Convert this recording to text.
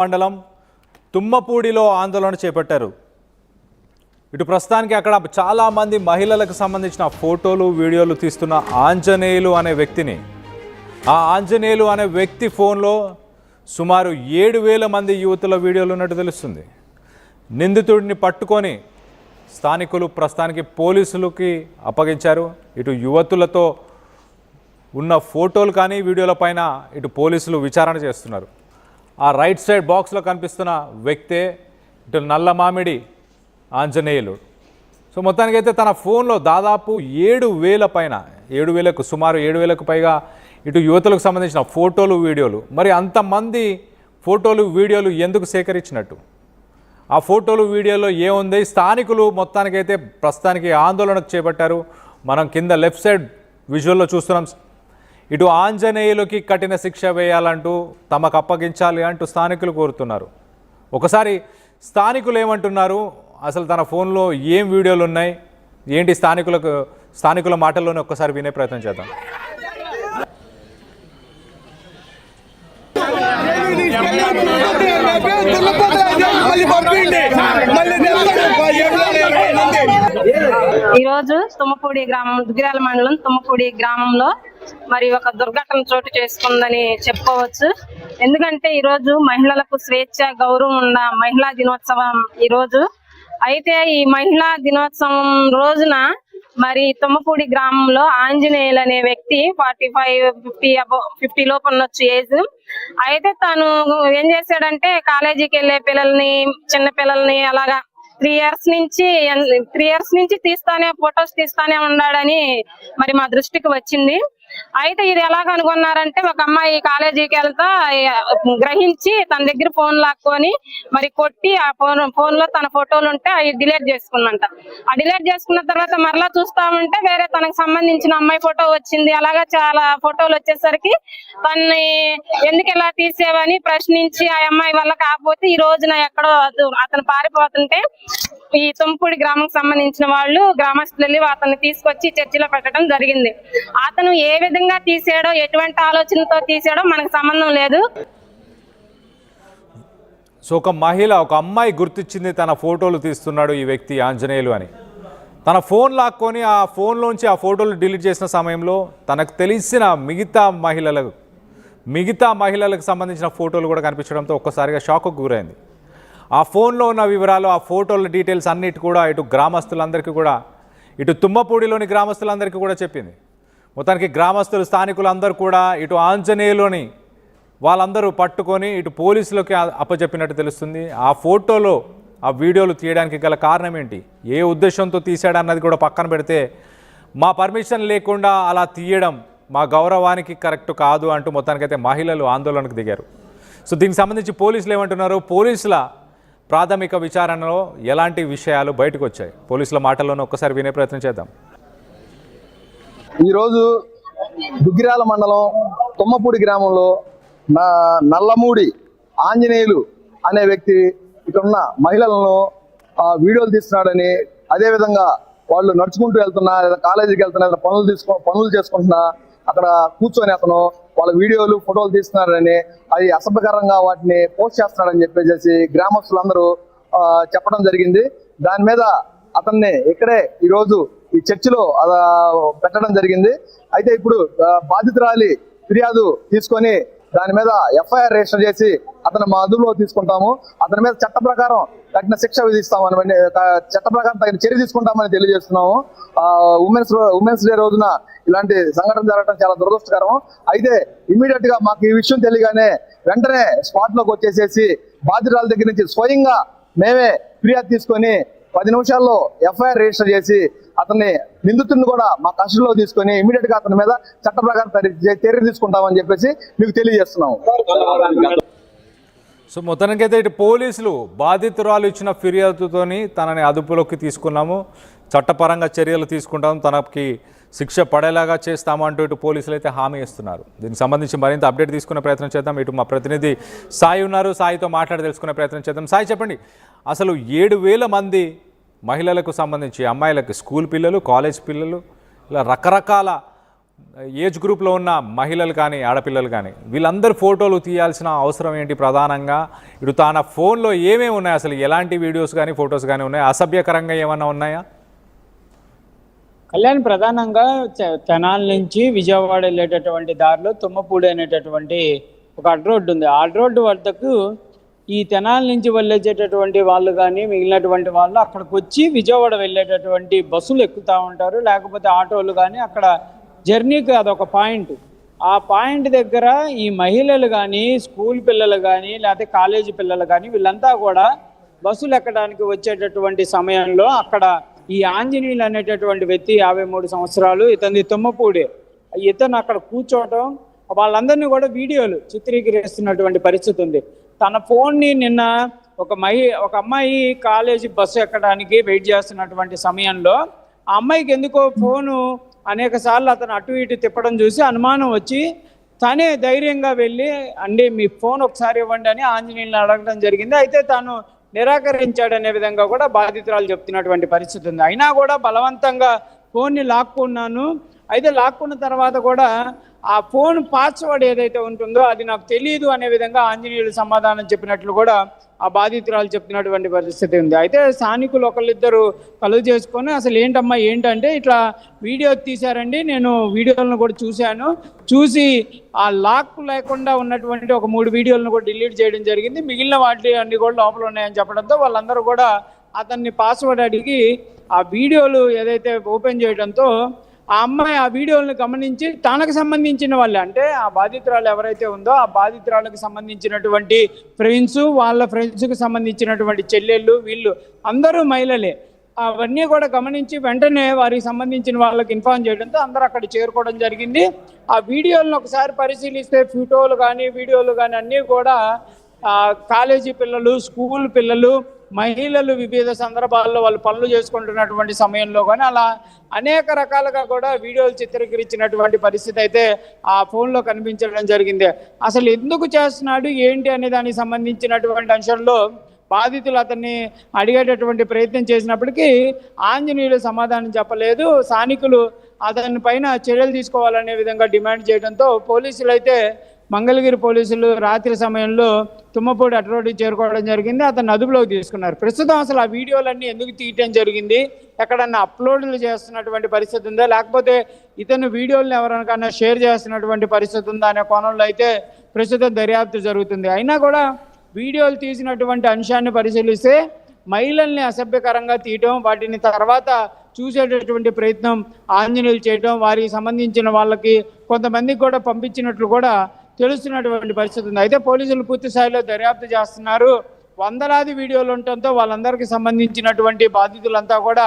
మండలం తుమ్మపూడిలో ఆందోళన చేపట్టారు. ఇటు ప్రస్తుతానికి అక్కడ చాలామంది మహిళలకు సంబంధించిన ఫోటోలు వీడియోలు తీస్తున్న ఆంజనేయులు అనే వ్యక్తిని, ఆ ఆంజనేయులు అనే వ్యక్తి ఫోన్లో సుమారు 7,000 మంది యువతుల వీడియోలు ఉన్నట్టు తెలుస్తుంది. నిందితుడిని పట్టుకొని స్థానికులు ప్రస్తుతానికి పోలీసులకి అప్పగించారు. ఇటు యువతులతో ఉన్న ఫోటోలు కానీ వీడియోల పైన ఇటు పోలీసులు విచారణ చేస్తున్నారు. ఆ రైట్ సైడ్ బాక్స్లో కనిపిస్తున్న వ్యక్తే ఇటు నల్ల మామిడి ఆంజనేయులు. సో మొత్తానికైతే తన ఫోన్లో దాదాపు 7,000 పైన సుమారు 7,000కు పైగా ఇటు యువతులకు సంబంధించిన ఫోటోలు వీడియోలు. మరి అంతమంది ఫోటోలు వీడియోలు ఎందుకు సేకరించినట్టు, ఆ ఫోటోలు వీడియోలో ఏముంది, స్థానికులు మొత్తానికైతే ప్రస్తుతానికి ఆందోళనకు చేపట్టారు. మనం కింద లెఫ్ట్ సైడ్ విజువల్లో చూస్తున్నాం. ఇటు ఆంజనేయులకి కఠిన శిక్ష వేయాలంటూ తమకు అప్పగించాలి అంటూ స్థానికులు కోరుతున్నారు. ఒకసారి స్థానికులు ఏమంటున్నారు, అసలు తన ఫోన్లో ఏం వీడియోలు ఉన్నాయి ఏంటి, స్థానికుల మాటల్లోనే ఒక్కసారి వినే ప్రయత్నం చేద్దాం. ఈరోజు తుమ్మపూడి గ్రామం, దుగ్గిరాల మండలం తుమ్మపూడి గ్రామంలో మరి ఒక దుర్ఘటన చోటు చేసుకుందని చెప్పుకోవచ్చు. ఎందుకంటే ఈరోజు మహిళలకు స్వేచ్ఛ గౌరవం ఉన్న మహిళా దినోత్సవం ఈరోజు. అయితే ఈ మహిళా దినోత్సవం రోజున మరి తుమ్మపూడి గ్రామంలో ఆంజనేయులు అనే వ్యక్తి 45-50 లోపు ఉండొచ్చు ఏజ్. అయితే తను ఏం చేశాడంటే కాలేజీకి వెళ్లే పిల్లల్ని, చిన్న పిల్లల్ని అలాగా 3 ఇయర్స్ నుంచి ఫొటోస్ తీస్తానే ఉన్నాడని మరి మా దృష్టికి వచ్చింది. అయితే ఇది ఎలా కనుగొన్నారంటే, ఒక అమ్మాయి కాలేజీకి వెళ్తా గ్రహించి తన దగ్గర ఫోన్ లాక్కొని మరి కొట్టి ఆ ఫోన్ లో తన ఫోటోలు ఉంటే అవి డిలీట్ చేసుకుందంట. ఆ డిలీట్ చేసుకున్న తర్వాత మరలా చూస్తామంటే వేరే తనకు సంబంధించిన అమ్మాయి ఫోటో వచ్చింది. అలాగా చాలా ఫోటోలు వచ్చేసరికి తన్ని ఎందుకు ఇలా తీసేవని ప్రశ్నించి ఆ అమ్మాయి వల్ల కాకపోతే ఈ రోజున ఎక్కడో అతను పారిపోతుంటే ఈ తుమ్మపూడి గ్రామం సంబంధించిన వాళ్ళు గ్రామస్తులు వెళ్ళి అతన్ని తీసుకొచ్చి చర్చిలో పెట్టడం జరిగింది. అతను ఏ విధంగా తీసాడో, ఎటువంటి ఆలోచనతో తీసాడో మనకు సంబంధం లేదు. సో ఒక అమ్మాయి గుర్తించింది తన ఫోటోలు తీస్తున్నాడు ఈ వ్యక్తి ఆంజనేయులు అని. తన ఫోన్ లాక్కొని ఆ ఫోన్లోంచి ఆ ఫోటోలు డిలీట్ చేసిన సమయంలో తనకు తెలిసిన మిగతా మహిళలకు సంబంధించిన ఫోటోలు కూడా కనిపించడంతో ఒక్కసారిగా షాక్కు గురైంది. ఆ ఫోన్లో ఉన్న వివరాలు, ఆ ఫోటోల డీటెయిల్స్ అన్నిటి కూడా ఇటు గ్రామస్తులందరికీ కూడా, ఇటు తుమ్మపూడిలోని గ్రామస్తులందరికీ కూడా చెప్పింది. మొత్తానికి గ్రామస్తులు, స్థానికులందరూ కూడా ఇటు ఆంజనేయులోని వాళ్ళందరూ పట్టుకొని ఇటు పోలీసులకి అప్పచెప్పినట్టు తెలుస్తుంది. ఆ ఫోటోలో ఆ వీడియోలు తీయడానికి గల కారణం ఏంటి, ఏ ఉద్దేశంతో తీశాడన్నది కూడా పక్కన పెడితే, మా పర్మిషన్ లేకుండా అలా తీయడం మా గౌరవానికి కరెక్ట్ కాదు అంటూ మొత్తానికైతే మహిళలు ఆందోళనకు దిగారు. సో దీనికి సంబంధించి పోలీసులు ఏమంటున్నారు, పోలీసుల ప్రాథమిక విచారణలో ఎలాంటి విషయాలు బయటకు వచ్చాయి, పోలీసుల మాటల్లోనే ఒక్కసారి వినే ప్రయత్నం చేద్దాం. ఈరోజు దుగ్గిరాల మండలం తుమ్మపూడి గ్రామంలో నల్లమూడి ఆంజనేయులు అనే వ్యక్తి ఇక్కడున్న మహిళలను వీడియోలు తీస్తున్నాడని, అదేవిధంగా వాళ్ళు నడుచుకుంటూ వెళ్తున్నా లేదా కాలేజీకి వెళ్తున్నా లేదా పనులు చేసుకుంటున్నా అక్కడ కూర్చొని అతను వాళ్ళ వీడియోలు ఫోటోలు తీస్తున్నారని, అది అసభ్యకరంగా వాటిని పోస్ట్ చేస్తున్నాడని చెప్పేసి గ్రామస్తులందరూ చెప్పడం జరిగింది. దాని మీద అతన్ని ఇక్కడే ఈరోజు ఈ చర్చిలో పెట్టడం జరిగింది. అయితే ఇప్పుడు బాధితురాలి ఫిర్యాదు తీసుకొని దాని మీద ఎఫ్ఐఆర్ రిజిస్టర్ చేసి అతను మా అదుపులో తీసుకుంటాము. అతని మీద చట్ట ప్రకారం తగిన శిక్ష విధిస్తామని, చట్ట ప్రకారం తగిన చర్య తీసుకుంటామని తెలియజేస్తున్నాము. ఉమెన్స్ డే రోజున ఇలాంటి సంఘటన జరగడం చాలా దురదృష్టకరం. అయితే ఇమీడియట్ గా మాకు ఈ విషయం తెలియగానే వెంటనే స్పాట్ లోకి వచ్చేసేసి బాధితురాల దగ్గర నుంచి స్వయంగా మేమే ఫిర్యాదు తీసుకొని 10 నిమిషాల్లో ఎఫ్ఐఆర్ రిజిస్టర్ చేసి అతన్ని నిందితుడిని కూడా మా కస్టడీలో తీసుకొని ఇమీడియట్ గా అతని మీద చట్ట ప్రకారం చర్య తీసుకుంటామని చెప్పేసి మీకు తెలియజేస్తున్నాము. సో మొత్తానికైతే ఇటు పోలీసులు బాధితురాలు ఇచ్చిన ఫిర్యాదుతోని తనని అదుపులోకి తీసుకున్నాము, చట్టపరంగా చర్యలు తీసుకుంటాము, తనకి శిక్ష పడేలాగా చేస్తామంటూ ఇటు పోలీసులు అయితే హామీ ఇస్తున్నారు. దీనికి సంబంధించి మరింత అప్డేట్ తీసుకునే ప్రయత్నం చేద్దాం. ఇటు మా ప్రతినిధి సాయి ఉన్నారు, సాయితో మాట్లాడి తెలుసుకునే ప్రయత్నం చేద్దాం. సాయి, చెప్పండి, అసలు 7,000 మంది మహిళలకు సంబంధించి, అమ్మాయిలకు, స్కూల్ పిల్లలు, కాలేజ్ పిల్లలు, ఇలా రకరకాల ఏజ్ గ్రూప్లో ఉన్న మహిళలు కానీ ఆడపిల్లలు కానీ వీళ్ళందరూ ఫోటోలు తీయాల్సిన అవసరం ఏంటి? ప్రధానంగా ఇటు తన ఫోన్లో ఏమేమి ఉన్నాయి, అసలు ఎలాంటి వీడియోస్ కానీ ఫొటోస్ కానీ ఉన్నాయి, అసభ్యకరంగా ఏమన్నా ఉన్నాయా? కళ్యాణ్ ప్రధానంగా తెనాల నుంచి విజయవాడ వెళ్ళేటటువంటి దారిలో తుమ్మపూడి అనేటటువంటి ఒక అడ్డ రోడ్డు ఉంది. ఆ అడ్డ రోడ్డు వద్దకు ఈ తెనాల నుంచి వెళ్ళేటటువంటి వాళ్ళు కానీ మిగిలినటువంటి వాళ్ళు అక్కడికి వచ్చి విజయవాడ వెళ్ళేటటువంటి బస్సులు ఎక్కుతూ ఉంటారు, లేకపోతే ఆటోలు కానీ. అక్కడ జర్నీకి అదొక పాయింట్. ఆ పాయింట్ దగ్గర ఈ మహిళలు కానీ, స్కూల్ పిల్లలు కానీ, లేకపోతే కాలేజీ పిల్లలు కానీ వీళ్ళంతా కూడా బస్సులు ఎక్కడానికి వచ్చేటటువంటి సమయంలో అక్కడ ఈ ఆంజనేయులు అనేటటువంటి వ్యక్తి 53 సంవత్సరాలు, ఇతని తుమ్మపూడి, ఇతను అక్కడ కూర్చోవటం, వాళ్ళందరినీ కూడా వీడియోలు చిత్రీకరిస్తున్నటువంటి పరిస్థితి ఉంది. తన ఫోన్ని నిన్న ఒక అమ్మాయి కాలేజీ బస్సు ఎక్కడానికి వెయిట్ చేస్తున్నటువంటి సమయంలో ఆ అమ్మాయికి ఎందుకో ఫోను అనేక సార్లు అతను అటు ఇటు తిప్పడం చూసి అనుమానం వచ్చి తనే ధైర్యంగా వెళ్ళి, అండి మీ ఫోన్ ఒకసారి ఇవ్వండి అని ఆంజనేయులను అడగడం జరిగింది. అయితే తాను నిరాకరించాడనే విధంగా కూడా బాధితురాలు చెప్తున్నటువంటి పరిస్థితి ఉంది. అయినా కూడా బలవంతంగా ఫోన్ని లాక్కున్నాను. అయితే లాక్కున్న తర్వాత కూడా ఆ ఫోన్ పాస్వర్డ్ ఏదైతే ఉంటుందో అది నాకు తెలియదు అనే విధంగా ఆంజనేయులు సమాధానం చెప్పినట్లు కూడా ఆ బాధితురాలు చెప్తున్నటువంటి పరిస్థితి ఉంది. అయితే స్థానికులు ఒకళ్ళిద్దరు కలుగు చేసుకొని అసలు ఏంటమ్మా ఏంటంటే ఇట్లా వీడియో తీశారండి, నేను వీడియోలను కూడా చూసి ఆ లాక్ లేకుండా ఉన్నటువంటి ఒక 3 వీడియోలను కూడా డిలీట్ చేయడం జరిగింది. మిగిలిన వాటి అన్ని కూడా లోపల ఉన్నాయని చెప్పడంతో వాళ్ళందరూ కూడా అతన్ని పాస్వర్డ్ అడిగి ఆ వీడియోలు ఏదైతే ఓపెన్ చేయడంతో ఆ అమ్మాయి ఆ వీడియోలను గమనించి తనకు సంబంధించిన వాళ్ళే, అంటే ఆ బాధితురాలు ఎవరైతే ఉందో ఆ బాధితురాలకు సంబంధించినటువంటి ఫ్రెండ్స్, వాళ్ళ ఫ్రెండ్స్కి సంబంధించినటువంటి చెల్లెళ్ళు, వీళ్ళు అందరూ మహిళలే. అవన్నీ కూడా గమనించి వెంటనే వారికి సంబంధించిన వాళ్ళకి ఇన్ఫార్మ్ చేయడంతో అందరూ అక్కడ చేరుకోవడం జరిగింది. ఆ వీడియోలను ఒకసారి పరిశీలిస్తే ఫోటోలు కానీ వీడియోలు కానీ అన్నీ కూడా కాలేజీ పిల్లలు, స్కూల్ పిల్లలు, మహిళలు వివిధ సందర్భాల్లో వాళ్ళు పనులు చేసుకుంటున్నటువంటి సమయంలో కానీ అలా అనేక రకాలుగా కూడా వీడియోలు చిత్రీకరించినటువంటి పరిస్థితి అయితే ఆ ఫోన్లో కనిపించడం జరిగింది. అసలు ఎందుకు చేస్తున్నాడు ఏంటి అనే దానికి సంబంధించినటువంటి అంశంలో బాధితులు అతన్ని అడిగేటటువంటి ప్రయత్నం చేసినప్పటికీ ఆంజనేయులు సమాధానం చెప్పలేదు. స్థానికులు అతని పైన చర్యలు తీసుకోవాలనే విధంగా డిమాండ్ చేయడంతో పోలీసులు అయితే మంగళగిరి పోలీసులు రాత్రి సమయంలో తుమ్మపూడి అడ్డ రోడ్డుకి చేరుకోవడం జరిగింది. అతన్ని అదుపులోకి తీసుకున్నారు. ప్రస్తుతం అసలు ఆ వీడియోలన్నీ ఎందుకు తీయటం జరిగింది, ఎక్కడన్నా అప్లోడ్లు చేస్తున్నటువంటి పరిస్థితి ఉందా, లేకపోతే ఇతను వీడియోలను ఎవరికైనా షేర్ చేస్తున్నటువంటి పరిస్థితి ఉందా అనే కోణంలో అయితే ప్రస్తుతం దర్యాప్తు జరుగుతుంది. అయినా కూడా వీడియోలు తీసినటువంటి అంశాన్ని పరిశీలిస్తే మహిళల్ని అసభ్యకరంగా తీయటం, వాటిని తర్వాత చూసేటటువంటి ప్రయత్నం ఆంజనేయులు చేయటం, వారికి సంబంధించిన వాళ్ళకి కొంతమందికి కూడా పంపించినట్లు కూడా తెలుస్తున్నటువంటి పరిస్థితి ఉంది. అయితే పోలీసులు పూర్తి స్థాయిలో దర్యాప్తు చేస్తున్నారు. వందలాది వీడియోలు ఉండటంతో వాళ్ళందరికీ సంబంధించినటువంటి బాధితులంతా కూడా